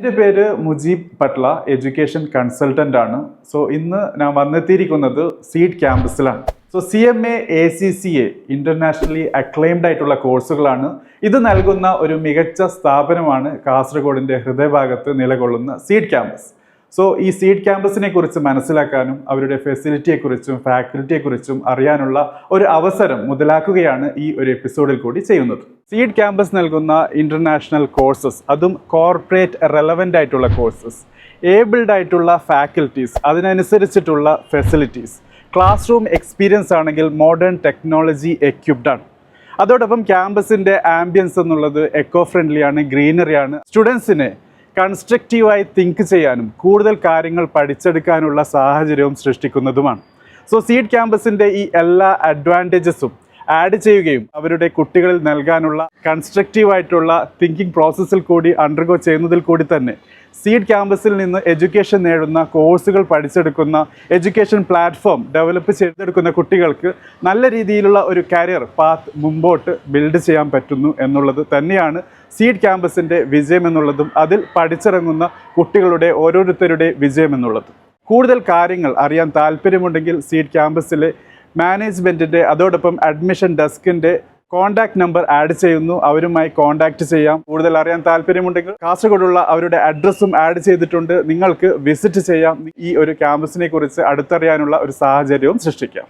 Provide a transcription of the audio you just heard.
എൻ്റെ പേര് Mujeeb Patla, education consultant ആണ്. സോ ഇന്ന് ഞാൻ വന്നെത്തിയിരിക്കുന്നത് സീഡ് ക്യാമ്പസിലാണ്. So CMA ACCA internationally acclaimed ആയിട്ടുള്ള കോഴ്സുകളാണ്. ഇത് നൽകുന്ന ഒരു മികച്ച സ്ഥാപനമാണ് കാസർഗോഡിൻ്റെ ഹൃദയഭാഗത്ത് നിലകൊള്ളുന്ന സീഡ് ക്യാമ്പസ്. സോ ഈ സീഡ് ക്യാമ്പസിനെ കുറിച്ച് മനസ്സിലാക്കാനും അവരുടെ ഫെസിലിറ്റിയെക്കുറിച്ചും ഫാക്കൽറ്റിയെക്കുറിച്ചും അറിയാനുള്ള ഒരു അവസരം മുതലാക്കുകയാണ് ഈ ഒരു എപ്പിസോഡിൽ കൂടി ചെയ്യുന്നത്. സീഡ് ക്യാമ്പസ് നൽകുന്ന ഇൻ്റർനാഷണൽ കോഴ്സസ്, അതും കോർപ്പറേറ്റ് റെലവൻ്റ് ആയിട്ടുള്ള കോഴ്സസ്, ഏബിൾഡ് ആയിട്ടുള്ള ഫാക്കൽറ്റീസ്, അതിനനുസരിച്ചിട്ടുള്ള ഫെസിലിറ്റീസ്, ക്ലാസ് റൂം എക്സ്പീരിയൻസ് ആണെങ്കിൽ മോഡേൺ ടെക്നോളജി എക്യുപ്ഡ് ആണ്. അതോടൊപ്പം ക്യാമ്പസിൻ്റെ ആംബിയൻസ് എന്നുള്ളത് എക്കോ ഫ്രണ്ട്ലി ആണ്, ഗ്രീനറി ആണ്. സ്റ്റുഡൻസിനെ കൺസ്ട്രക്റ്റീവായി തിങ്ക് ചെയ്യാനും കൂടുതൽ കാര്യങ്ങൾ പഠിച്ചെടുക്കാനുള്ള സാഹചര്യവും സൃഷ്ടിക്കുന്നതുമാണ്. സോ സീഡ് ക്യാമ്പസിൻ്റെ ഈ എല്ലാ അഡ്വാൻറ്റേജസും ആഡ് ചെയ്യുകയും അവരുടെ കുട്ടികളിൽ നൽകാനുള്ള കൺസ്ട്രക്റ്റീവായിട്ടുള്ള തിങ്കിങ് പ്രോസസ്സിൽ കൂടി അണ്ടർഗോ ചെയ്യുന്നതിൽ കൂടി തന്നെ സീഡ് ക്യാമ്പസിൽ നിന്ന് എഡ്യൂക്കേഷൻ നേടുന്ന, കോഴ്സുകൾ പഠിച്ചെടുക്കുന്ന, എഡ്യൂക്കേഷൻ പ്ലാറ്റ്ഫോം ഡെവലപ്പ് ചെയ്തെടുക്കുന്ന കുട്ടികൾക്ക് നല്ല രീതിയിലുള്ള ഒരു കരിയർ പാത്ത് മുമ്പോട്ട് ബിൽഡ് ചെയ്യാൻ പറ്റുന്നു എന്നുള്ളത് തന്നെയാണ് സീഡ് ക്യാമ്പസിൻ്റെ വിജയം എന്നുള്ളതും അതിൽ പഠിച്ചിറങ്ങുന്ന കുട്ടികളുടെ ഓരോരുത്തരുടെ വിജയം എന്നുള്ളതും. കൂടുതൽ കാര്യങ്ങൾ അറിയാൻ താല്പര്യമുണ്ടെങ്കിൽ സീഡ് ക്യാമ്പസിലെ മാനേജ്മെൻറ്റിൻ്റെ അതോടൊപ്പം അഡ്മിഷൻ ഡെസ്കിൻ്റെ കോൺടാക്ട് നമ്പർ ആഡ് ചെയ്യുന്നു. അവരുമായി കോൺടാക്റ്റ് ചെയ്യാം. കൂടുതൽ അറിയാൻ താല്പര്യമുണ്ടെങ്കിൽ കാസർഗോഡുള്ള അവരുടെ അഡ്രസ്സും ആഡ് ചെയ്തിട്ടുണ്ട്. നിങ്ങൾക്ക് വിസിറ്റ് ചെയ്യാം. ഈ ഒരു ക്യാമ്പസിനെ കുറിച്ച് അടുത്തറിയാനുള്ള ഒരു സാഹചര്യവും സൃഷ്ടിക്കാം.